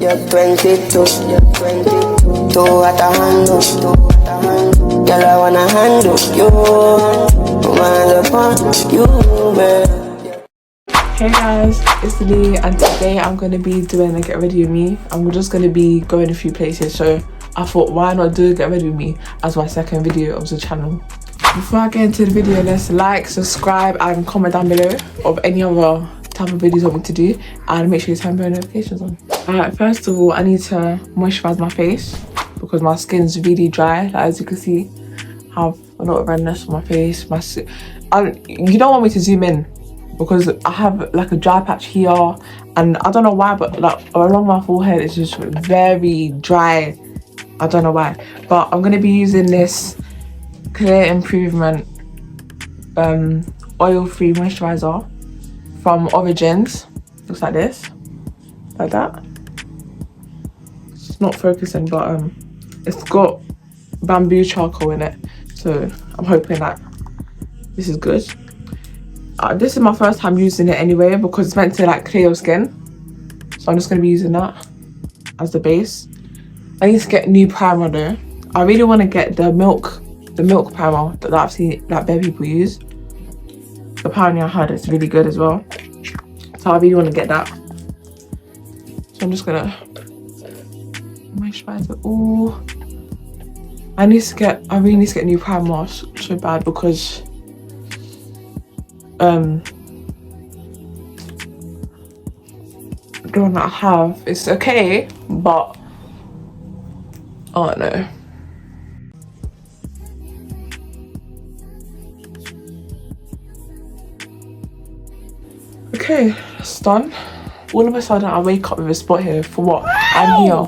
You're 22, you're 22. Two at a handle, girl, I wanna handle you. Woman upon you, man. Hey guys, it's Lee, and today I'm going to be doing a get ready with me. I'm just going to be going a few places, so I thought why not do a get ready with me as my second video of the channel. Before I get into the video, let's like, subscribe and comment down below of any other type of videos you want me to do, and make sure you turn bell notifications on. Alright, first of all, I need to moisturize my face because my skin's really dry. Like, as you can see, I have a lot of redness on my face. You don't want me to zoom in because I have like a dry patch here, and I don't know why, but like along my forehead it's just very dry. I don't know why, but I'm gonna be using this Clear Improvement oil-free moisturizer from Origins. Looks like this, like that. It's not focusing, but it's got bamboo charcoal in it, so I'm hoping that this is good. This is my first time using it anyway because it's meant to like clear your skin, so I'm just going to be using that as the base. I need to get new primer though. I really want to get the milk primer that I've seen like bare people use. Apparently I heard it's really good as well, so I really want to get that. So I'm just gonna moisturize it all. I really need to get new primer so bad because the one that I have is okay, but I don't know. Okay, it's done. All of a sudden I wake up with a spot here. For what? I'm here.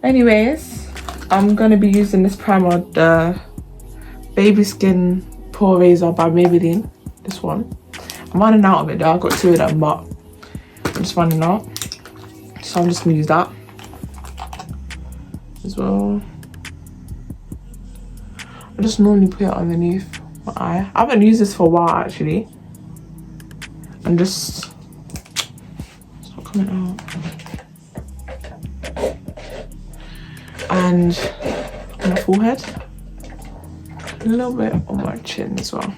Anyways, I'm gonna be using this primer, the Baby Skin Pore Razor by Maybelline. This one. I'm running out of it though. I've got two of them, but I'm just running out. So I'm just gonna use that as well. I just normally put it underneath my eye. I haven't used this for a while actually. And it's not coming out. And on my forehead. A little bit on my chin as well.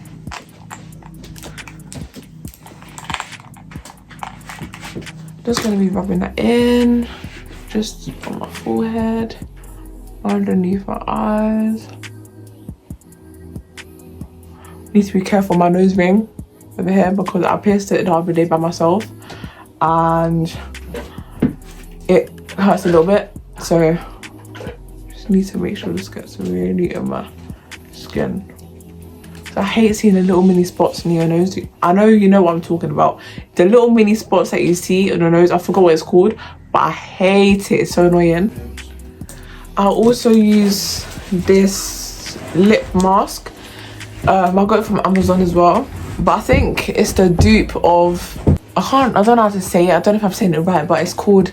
Just gonna be rubbing that in, just on my forehead, underneath my eyes. Need to be careful my nose ring over here because I pierced it the other day by myself and it hurts a little bit. So just need to make sure this gets really in my skin. So I hate seeing the little mini spots in your nose. I know you know what I'm talking about. The little mini spots that you see on your nose, I forgot what it's called, but I hate it. It's so annoying. I'll also use this lip mask. I got it from Amazon as well, but I think it's the dupe of, I don't know how to say it. I don't know if I'm saying it right, but it's called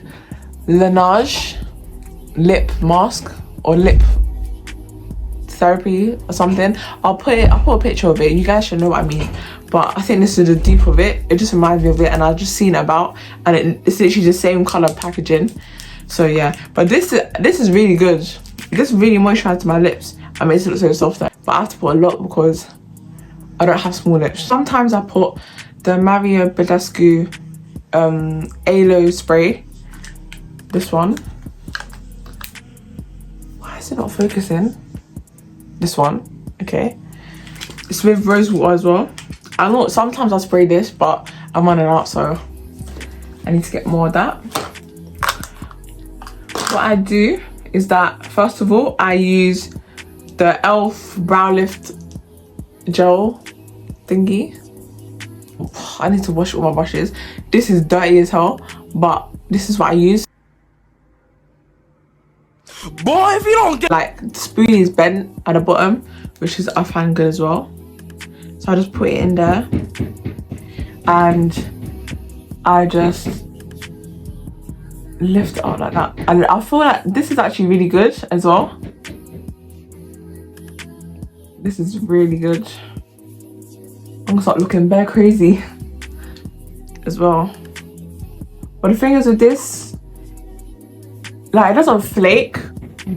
Laneige lip mask or lip therapy or something. I'll put a picture of it. You guys should know what I mean, but I think this is the dupe of it. It just reminds me of it, and I've just seen it about, and it's literally the same color packaging. So yeah, but this is really good. This really moisturizes my lips and makes it look so soft, but I have to put a lot because I don't have small lips. Sometimes I put the Mario Badescu Aloe spray, this one. Why is it not focusing? This one, okay. It's with rose water as well. I know sometimes I spray this, but I'm running out, so I need to get more of that. What I do is that, first of all, I use the e.l.f. Brow Lift Gel thingy. I need to wash all my brushes. This is dirty as hell, but this is what I use. Boy, if you don't get, like, the spoon is bent at the bottom, which is I find good as well. So I just put it in there and I just lift it up like that. And I feel like this is actually really good as well. This is really good. I'm gonna start looking bare crazy as well. But the thing is with this, like, it doesn't flake,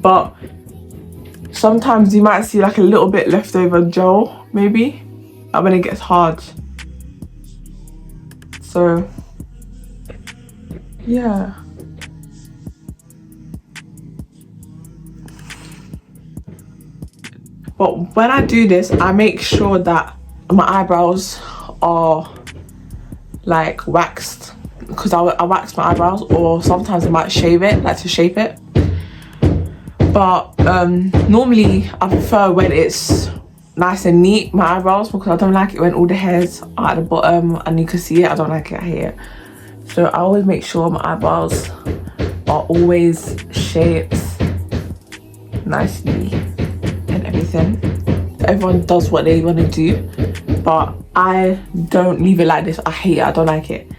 but sometimes you might see like a little bit leftover gel, maybe, like when it gets hard. So yeah. But when I do this, I make sure that my eyebrows are like waxed, because I wax my eyebrows, or sometimes I might shave it, like to shape it. But normally I prefer when it's nice and neat, my eyebrows, because I don't like it when all the hairs are at the bottom and you can see it. I don't like it here. So I always make sure my eyebrows are always shaped nicely and everything. Everyone does what they want to do, but I don't leave it like this. I hate it. I don't like it.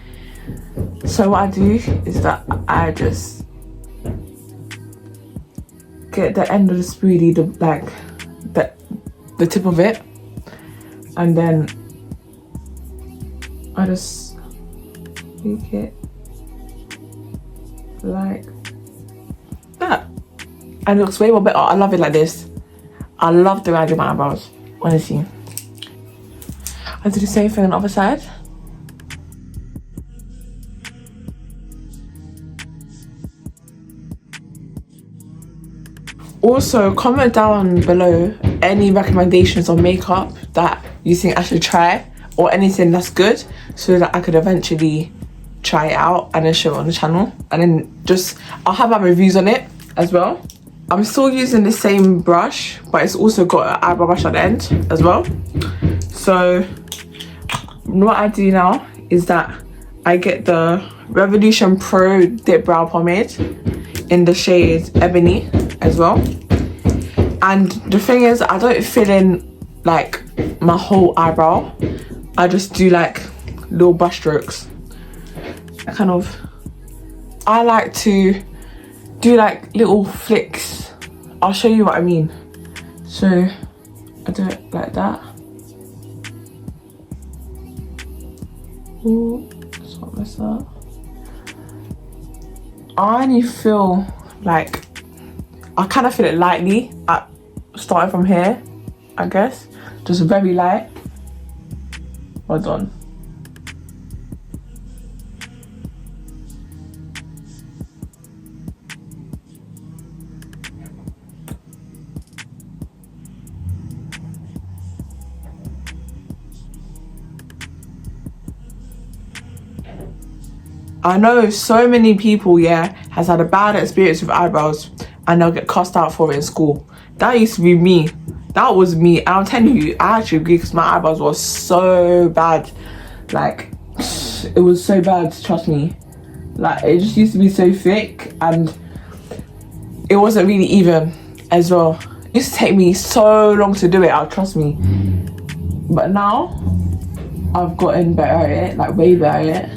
So what I do is that I just get the end of the spoolie, the tip of it, and then I just make it like that, and it looks way more better. I love it like this. I love the way I do my eyebrows, honestly. I do the same thing on the other side. Also, comment down below any recommendations on makeup that you think I should try, or anything that's good, so that I could eventually try it out and then show it on the channel. And then I'll have my reviews on it as well. I'm still using the same brush, but it's also got an eyebrow brush at the end as well. So what I do now is that I get the Revolution Pro Dip Brow Pomade in the shade Ebony as well. And the thing is, I don't fill in like my whole eyebrow. I just do like little brush strokes. I like to do like little flicks. I'll show you what I mean. So I do it like that. Ooh, let's not mess up. I only feel like, I kind of feel it lightly, starting from here, I guess. Just very light. Well done. I know so many people, yeah, has had a bad experience with eyebrows and they'll get cussed out for it in school. That used to be me. That was me. And I'm telling you, I actually agree, because my eyebrows were so bad. Like, it was so bad, trust me. Like, it just used to be so thick and it wasn't really even as well. It used to take me so long to do it, trust me. But now, I've gotten better at it, like way better at it.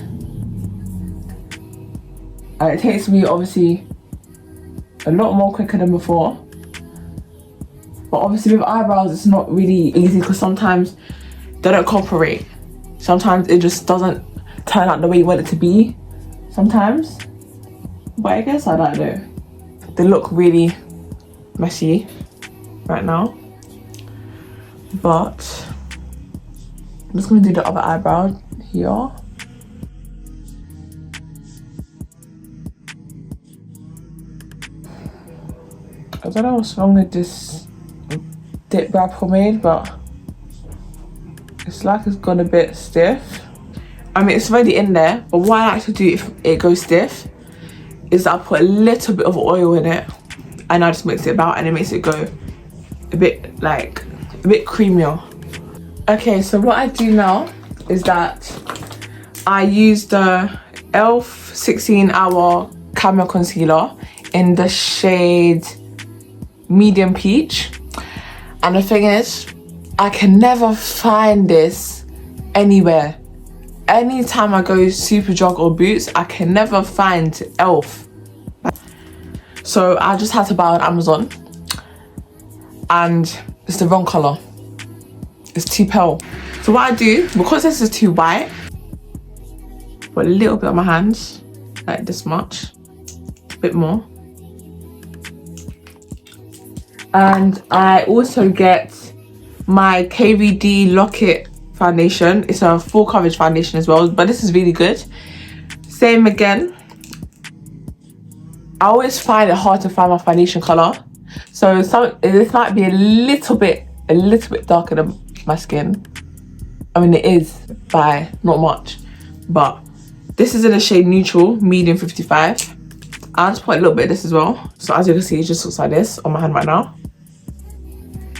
And it takes me obviously a lot more quicker than before. But obviously with eyebrows it's not really easy, because sometimes they don't cooperate. Sometimes it just doesn't turn out the way you want it to be sometimes. But I guess I don't know. They look really messy right now. But I'm just gonna do the other eyebrow here. I don't know what's wrong with this dip brow pomade, but it's like it's gone a bit stiff. I mean, it's already in there, but what I like to do if it goes stiff is I put a little bit of oil in it and I just mix it about, and it makes it go a bit creamier. Okay, so what I do now is that I use the e.l.f. 16 Hour Camera Concealer in the shade Medium Peach. And the thing is, I can never find this anywhere. Anytime I go Superdrug or Boots, I can never find e.l.f. So I just had to buy it on Amazon. And it's the wrong colour. It's too pale. So what I do, because this is too white, put a little bit on my hands, like this much, a bit more. And I also get my KVD Lock-It foundation. It's a full coverage foundation as well, but this is really good. Same again. I always find it hard to find my foundation color, so this might be a little bit darker than my skin. I mean, it is by not much, but this is in the shade neutral, medium 55. I'll just put a little bit of this as well. So as you can see, it just looks like this on my hand right now.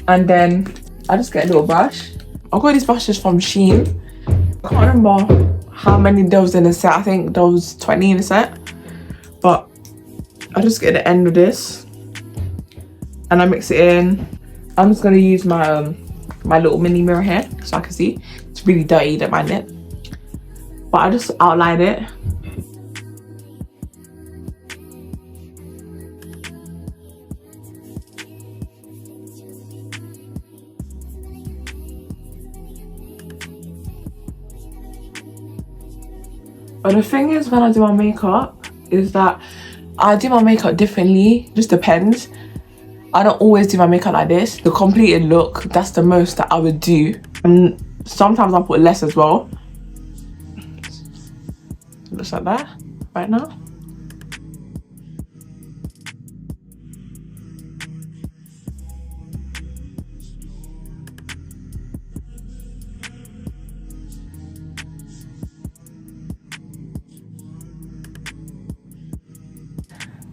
And then I just get a little brush. I got these brushes from Shein. I can't remember how many there was in a set. I think there was 20 in a set. But I just get the end of this and I mix it in. I'm just gonna use my my little mini mirror here so I can see. It's really dirty, don't mind it. But I just outline it. But the thing is, when I do my makeup, is that I do my makeup differently. Just depends. I don't always do my makeup like this. The completed look, that's the most that I would do. And sometimes I put less as well. It looks like that right now.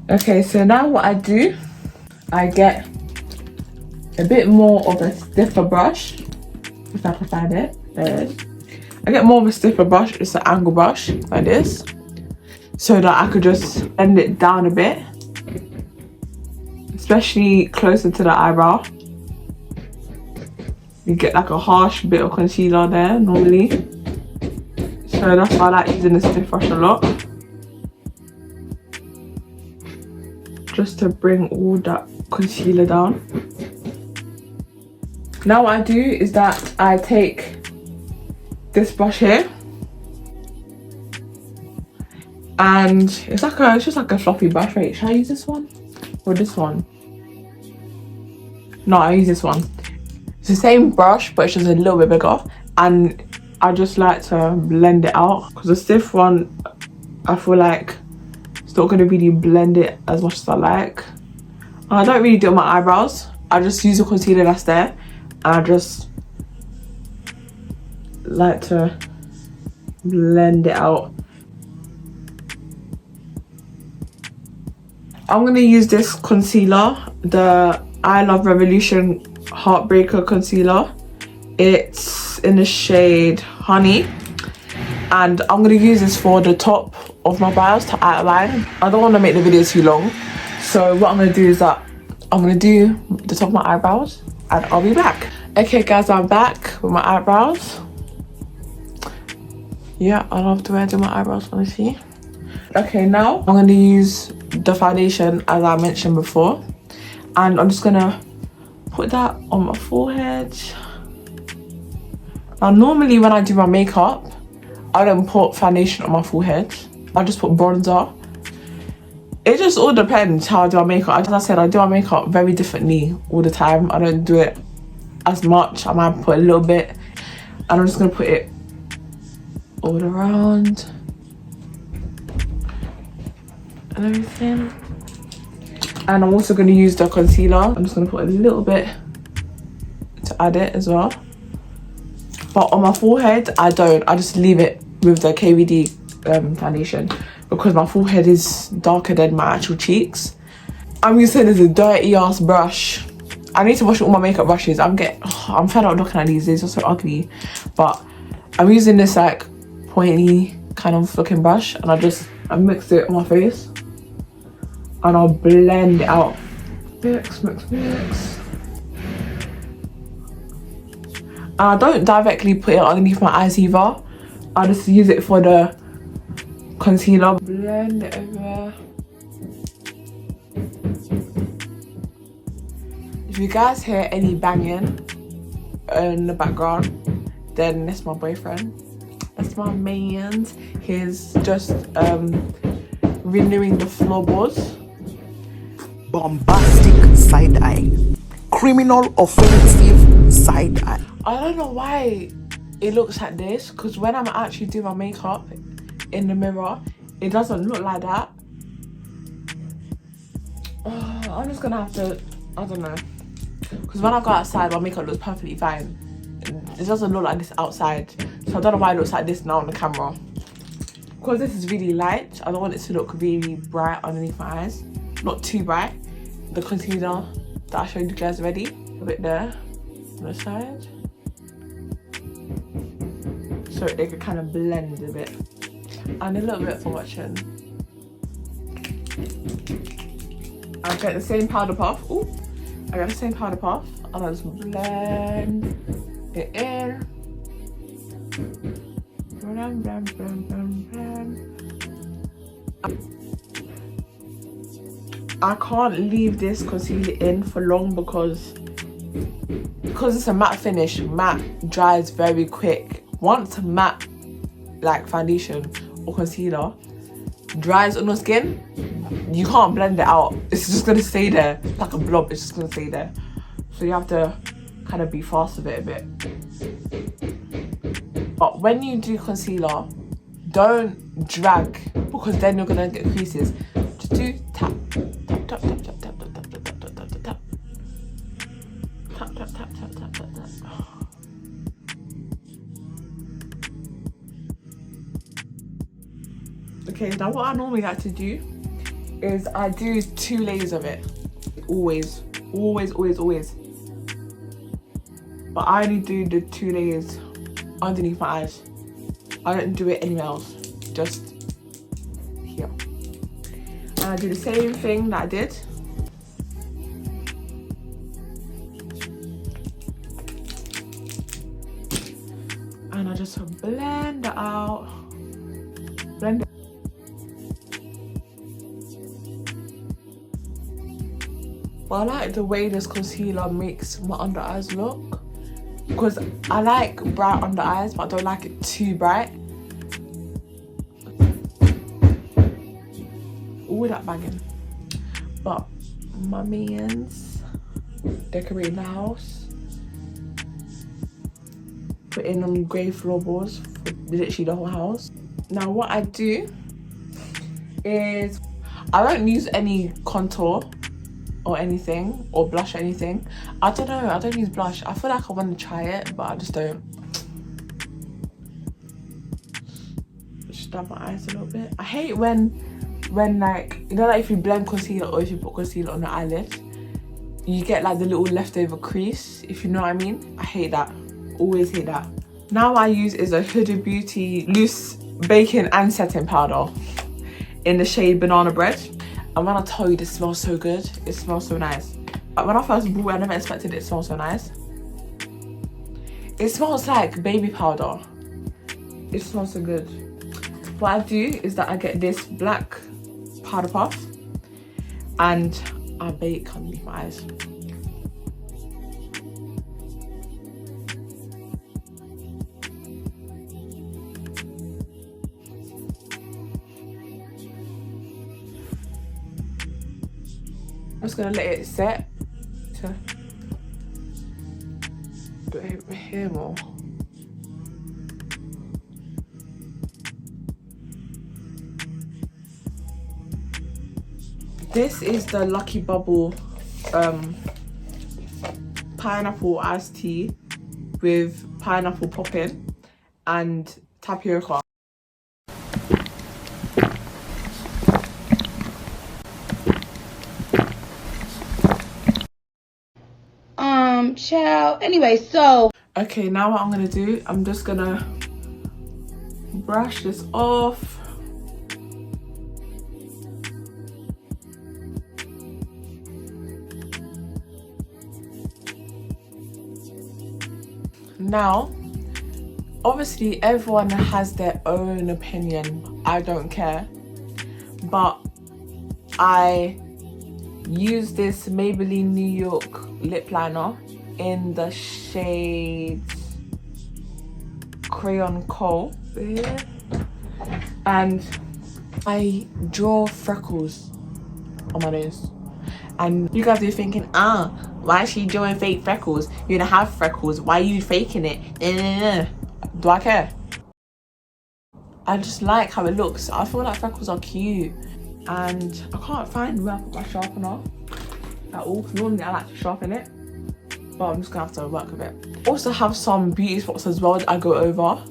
Okay, so now what I do, I get a bit more of a stiffer brush, if I can find it. There it is. I get more of a stiffer brush. It's an angle brush like this, so that I could just bend it down a bit, especially closer to the eyebrow. You get like a harsh bit of concealer there normally, so that's why I like using the stiff brush a lot, just to bring all that concealer down. Now what I do is that I take this brush here, and it's just like a fluffy brush. Wait, should I use this one or this one? No, I use this one. It's the same brush, but it's just a little bit bigger, and I just like to blend it out, because the stiff one, I feel like it's not going to really blend it as much as I like. I don't really do it on my eyebrows. I just use the concealer that's there, and I just like to blend it out. I'm going to use this concealer, the I Love Revolution Heartbreaker concealer. It's in the shade Honey, and I'm going to use this for the top of my brows to outline. I don't want to make the video too long, so what I'm going to do is that I'm going to do the top of my eyebrows and I'll be back. Okay guys, I'm back with my eyebrows. Yeah, I love the way I do my eyebrows, honestly. Okay, now I'm going to use the foundation as I mentioned before, and I'm just going to put that on my forehead. Now normally when I do my makeup, I don't put foundation on my forehead. I just put bronzer. It just all depends how I do my makeup. As I said, I do my makeup very differently all the time. I don't do it as much. I might put a little bit, and I'm just going to put it all around and everything. And I'm also going to use the concealer. I'm just going to put a little bit to add it as well. But on my forehead, I don't. I just leave it with the KVD foundation, because my forehead is darker than my actual cheeks. I'm using this a dirty ass brush. I need to wash all my makeup brushes. I'm fed up looking at these. They're so ugly. But I'm using this like pointy kind of looking brush, and I mix it on my face, and I'll blend it out. Mix. I don't directly put it underneath my eyes either. I just use it for the concealer. Blend it over. If you guys hear any banging in the background, then that's my boyfriend. That's my man. He's just renewing the floorboards. Bombastic side eye. Criminal offensive side eye. I don't know why it looks like this, because when I'm actually doing my makeup in the mirror, it doesn't look like that. I'm just gonna have to, I don't know, because when I go outside my makeup looks perfectly fine. It doesn't look like this outside, so I don't know why it looks like this now on the camera. Because this is really light, I don't want it to look really bright underneath my eyes. Not too bright. The concealer that I showed you guys already, a bit there on the side, so they could kind of blend a bit, and a little bit for watching. I get the same powder puff. Ooh, I get the same powder puff, and I just blend it in. Blend, blend, blend, blend, blend. I can't leave this concealer in for long because it's a matte finish. Matte dries very quick. Once matte, like foundation or concealer, dries on your skin, you can't blend it out. It's just gonna stay there like a blob. It's just gonna stay there. So you have to kind of be fast with it a bit. But when you do concealer, don't drag, because then you're gonna get creases. Just do tap, tap, tap, tap, tap, tap, tap, tap, tap, tap, tap, tap, tap. Tap, tap, tap, tap, tap, tap, tap. Okay, now what I normally like to do is I do 2 layers of it. Always, always, always, always. But I only do the 2 layers underneath my eyes. I don't do it anywhere else, just here. And I do the same thing that I did. And I just blend it out. Blend it. But I like the way this concealer makes my under eyes look, because I like bright under eyes, but I don't like it too bright. All that bagging. But my mans decorating the house, putting on grey floorboards for literally the whole house. Now what I do is I don't use any contour or anything, or blush or anything. I don't know, I don't use blush. I feel like I want to try it, but I just don't. Just dab my eyes a little bit. I hate when like, you know, like if you blend concealer or if you put concealer on the eyelid, you get like the little leftover crease, if you know what I mean. I hate that, always hate that. Now what I use is a Huda Beauty loose baking and setting powder in the shade Banana Bread. And when I tell you, this smells so good, it smells so nice. Like when I first bought it, I never expected it to smell so nice. It smells like baby powder. It smells so good. What I do is that I get this black powder puff and I bake underneath my eyes. I'm just gonna let it set to do it here more. This is the Lucky Bubble pineapple iced tea with pineapple popping and tapioca. Child. Anyway, so okay, now what I'm gonna do, I'm just gonna brush this off. Now, obviously everyone has their own opinion. I don't care, but I use this Maybelline New York lip liner in the shade Crayon Coal here. And I draw freckles on my nose. And you guys are thinking, why is she drawing fake freckles? You're gonna have freckles. Why are you faking it? Do I care? I just like how it looks. I feel like freckles are cute. And I can't find where I put my sharpener at all. Because normally I like to sharpen it. But I'm just gonna have to work with it. Also have some beauty spots as well that I go over.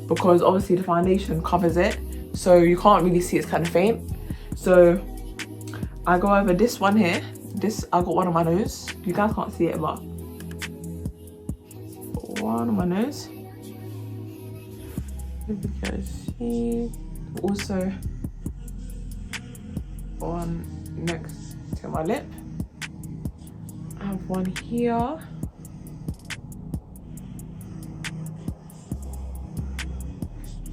Because obviously the foundation covers it. So you can't really see, it's kind of faint. So I go over this one here. This, I got one on my nose. You guys can't see it, but one on my nose. You guys see. Also one next to my lip. I have one here.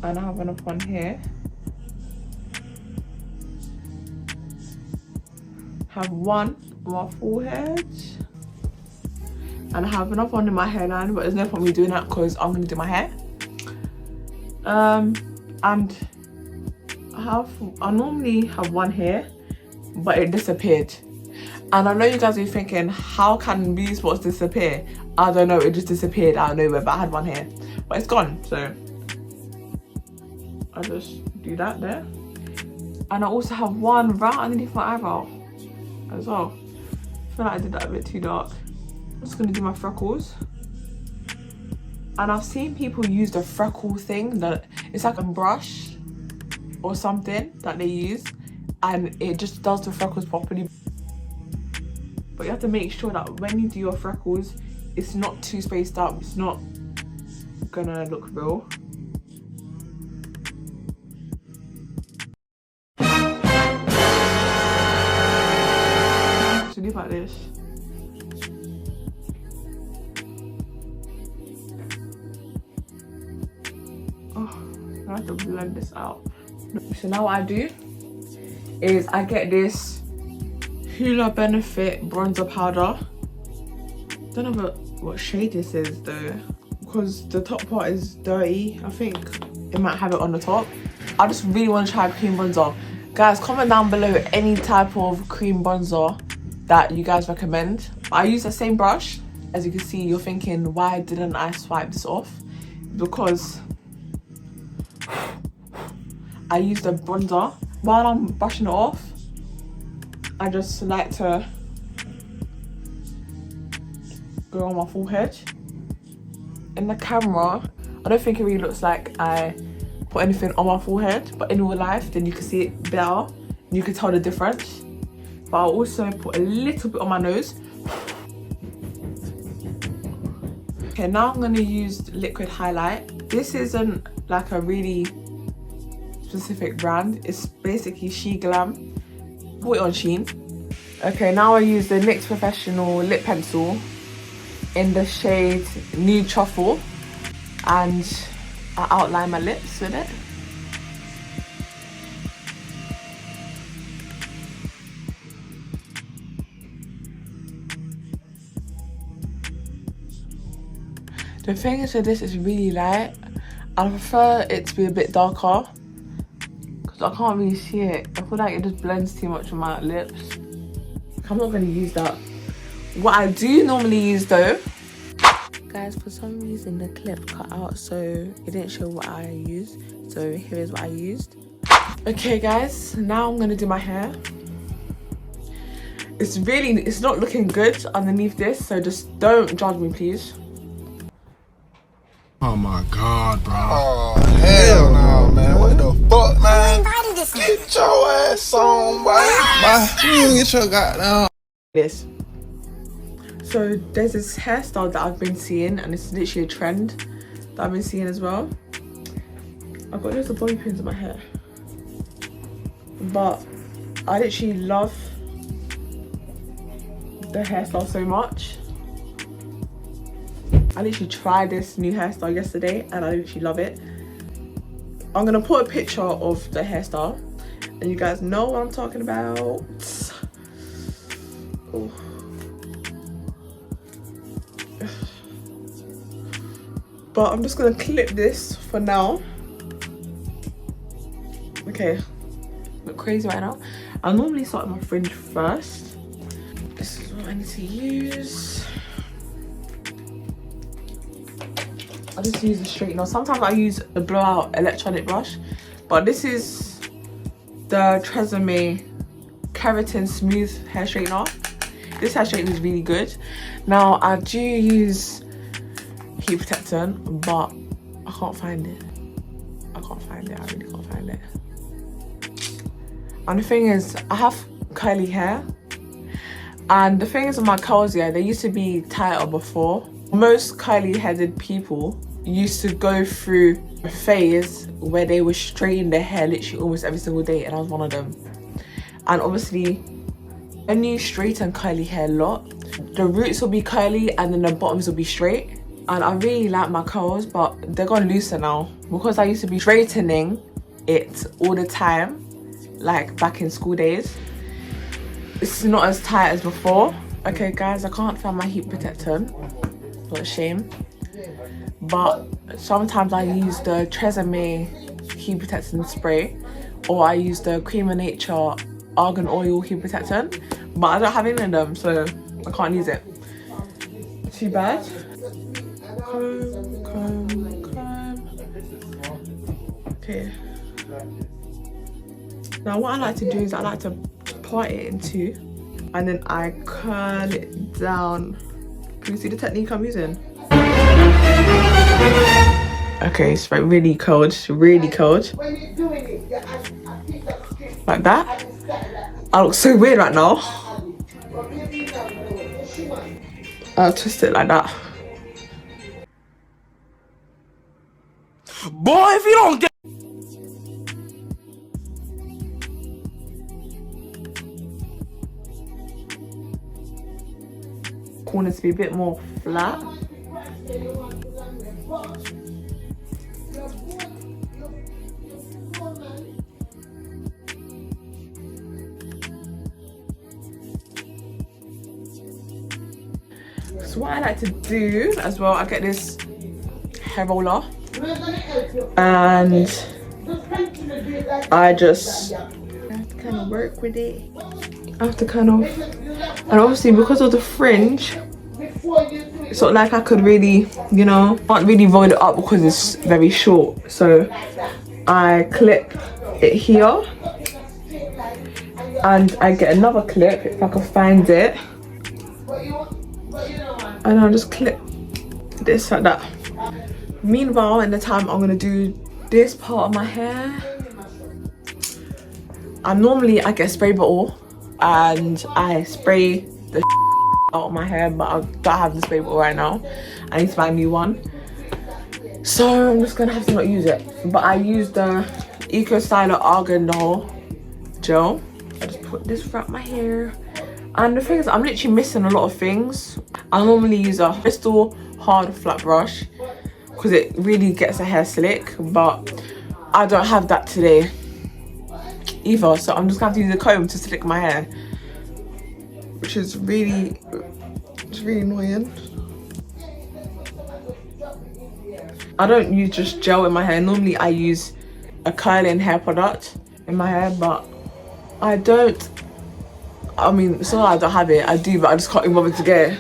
And I have another one here. Have one on my forehead. And I have another one in my hairline, but there's no point me doing that because I'm gonna do my hair. And I normally have one here, but it disappeared. And I know you guys are thinking, how can beauty spots disappear? I don't know, it just disappeared out of nowhere, but I had one here. But it's gone, so I just do that there. And I also have one right underneath my eyebrow as well. I feel like I did that a bit too dark. I'm just gonna do my freckles. And I've seen people use the freckle thing, that it's like a brush or something that they use, and it just does the freckles properly. But you have to make sure that when you do your freckles, it's not too spaced out. It's not gonna look real. So do like this. Oh, I have to blend this out. So now what I do is I get this Hoola Benefit bronzer powder. Don't know what shade this is though, because the top part is dirty. I think it might have it on the top. I just really want to try cream bronzer. Guys, comment down below any type of cream bronzer that you guys recommend. I use the same brush. As you can see, you're thinking, why didn't I swipe this off? Because I use the bronzer. While I'm brushing it off, I just like to go on my forehead. In the camera, I don't think it really looks like I put anything on my forehead, but in real life, then you can see it better. You can tell the difference. But I'll also put a little bit on my nose. Okay, now I'm gonna use liquid highlight. This isn't like a really specific brand. It's basically She Glam. Bought it on Shein. Okay, now I use the NYX Professional lip pencil in the shade Nude Truffle, and I outline my lips with it. The thing is with this is really light. I prefer it to be a bit darker because I can't really see it. I feel like it just blends too much on my lips. I'm not going to use that. What I do normally use though, guys, for some reason the clip cut out, so it didn't show what I used. So here is what I used. Okay guys, now I'm going to do my hair. It's not looking good underneath this, so just don't judge me please. Oh my god, bro. Oh, hell no, man. What the fuck, man? Get your ass on, boy. You get your goddamn. This. So there's this hairstyle that I've been seeing, and it's literally a trend that I've been seeing as well. I've got loads of bobby pins in my hair. But I literally love the hairstyle so much. I literally tried this new hairstyle yesterday and I literally love it. I'm gonna put a picture of the hairstyle and you guys know what I'm talking about. Oh. But I'm just gonna clip this for now. Okay, crazy right now. I normally start with my fringe first. This is what I need to use. I just use a straightener. Sometimes I use a blowout electronic brush, but this is the Tresemme Keratin Smooth Hair Straightener. This hair straightener is really good. Now I do use heat protectant, but I can't find it. I really can't find it. And the thing is, I have curly hair, and the thing is with my curls, yeah, they used to be tighter before. Most curly headed people used to go through a phase where they would straighten their hair literally almost every single day, and I was one of them. And obviously, when you straighten curly hair a lot, the roots will be curly and then the bottoms will be straight. And I really like my curls, but they're gone looser now because I used to be straightening it all the time, like back in school days. It's not as tight as before. Okay guys, I can't find my heat protectant. What a shame. But sometimes I use the Tresemme heat protectant spray, or I use the Cream of Nature argan oil heat protectant, but I don't have any of them, so I can't use it. Too bad. Comb. Okay. Now what I like to do is I like to part it in two, and then I curl it down. Can you see the technique I'm using? Okay, it's like really cold, really cold. Like that. I look so weird right now. I'll twist it like that. Boy, if you don't get Corners to be a bit more flat. So what I like to do as well, I get this hair roller and I just have to kind of work with it. I have to kind of, and obviously because of the fringe, it's not like I could really, you know, can't really roll it up because it's very short. So I clip it here and I get another clip if I can find it, and I'll just clip this like that. Meanwhile, in the time I'm gonna do this part of my hair, I get a spray bottle and I spray the out of my hair, but I don't have the spray bottle right now. I need to buy a new one, so I'm just gonna have to not use it. But I use the Eco Styler Argan gel. I just put this throughout my hair, and the thing is, I'm literally missing a lot of things. I normally use a Bristol hard flat brush because it really gets the hair slick, but I don't have that today either, so I'm just gonna have to use a comb to slick my hair, which is really annoying. I don't use just gel in my hair. Normally I use a curling hair product in my hair, but I don't, I mean, it's not that I don't have it, I do, but I just can't even bother to get it.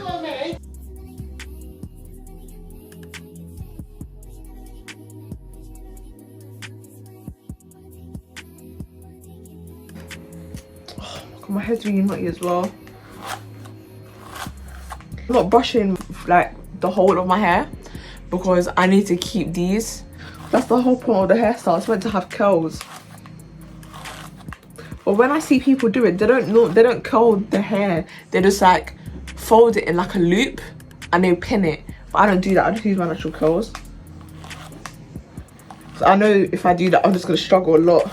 My hair's really knotty as well. I'm not brushing like the whole of my hair because I need to keep these. That's the whole point of the hairstyle. It's meant to have curls. But when I see people do it, they don't curl the hair. They just like fold it in like a loop and they pin it. But I don't do that. I just use my natural curls. So I know if I do that, I'm just gonna struggle a lot.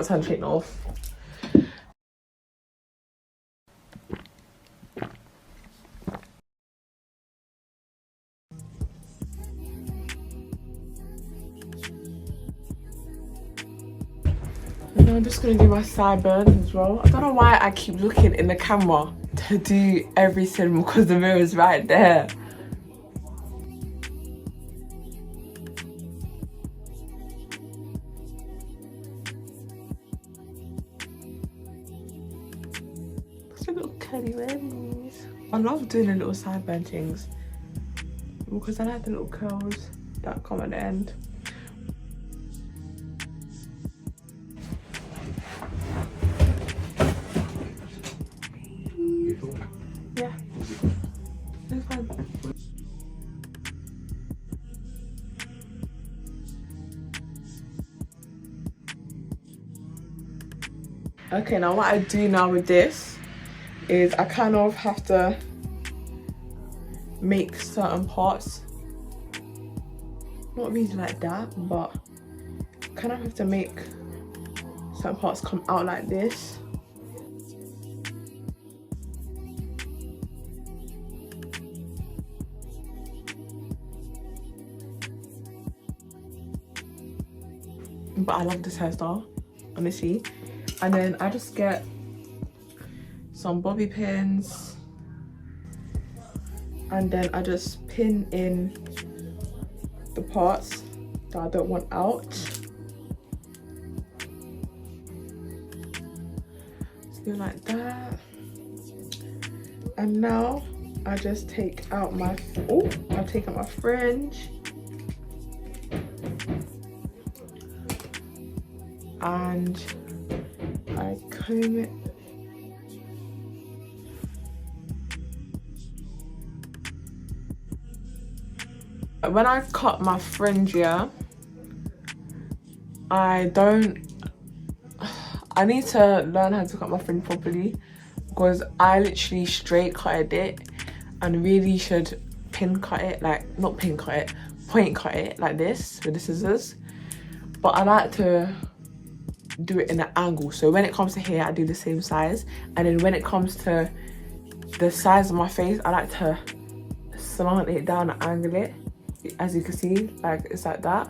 not turn the train off. And I'm just gonna do my sideburns as well. I don't know why I keep looking in the camera to do everything because the mirror is right there. It's a little curly wedges. I love doing the little sideburn things because I like the little curls that come at the end. Yeah, it's fine. Okay, now what I do now with this is I kind of have to make certain parts, not really like that, but kind of have to make certain parts come out like this. But I love this hairstyle, honestly. And then I just get some bobby pins and then I just pin in the parts that I don't want out. Just do like that. And now I just take out my, I take out my fringe. And I comb it. When I cut my fringe, yeah, I need to learn how to cut my fringe properly because I literally straight cutted it and really should pin cut it, like not pin cut it, point cut it like this with the scissors. But I like to do it in an angle, so when it comes to here I do the same size, and then when it comes to the size of my face I like to slant it down and angle it, as you can see, like it's like that.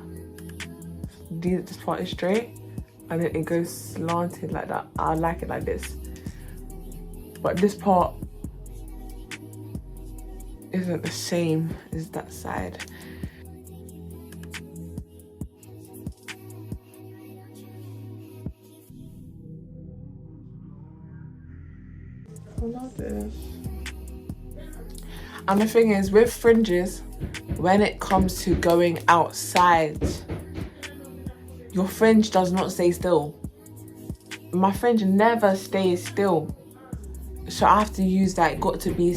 This part is straight and then it goes slanted like that. I like it like this, but this part isn't the same as that side. I love this. And the thing is, with fringes, when it comes to going outside, your fringe does not stay still. My fringe never stays still. So I have to use that got to be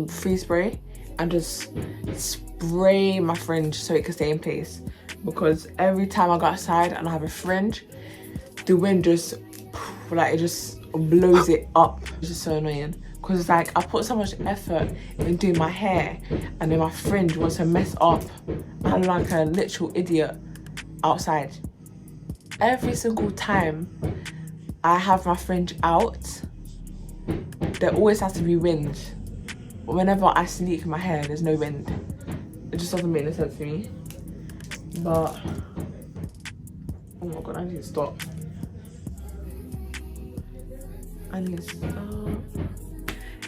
free spray and just spray my fringe so it can stay in place. Because every time I go outside and I have a fringe, the wind just, like, it just blows it up. It's just so annoying because it's like I put so much effort in doing my hair and then my fringe wants to mess up. I'm like a literal idiot outside. Every single time I have my fringe out, there always has to be wind. Whenever I sleek my hair, there's no wind. It just doesn't make any sense to me. But oh my god, I need to stop.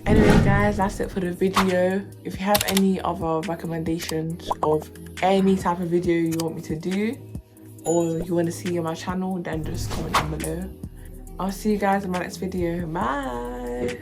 Anyway guys, that's it for the video. If you have any other recommendations of any type of video you want me to do or you want to see on my channel, then just comment down below. I'll see you guys in my next video. Bye.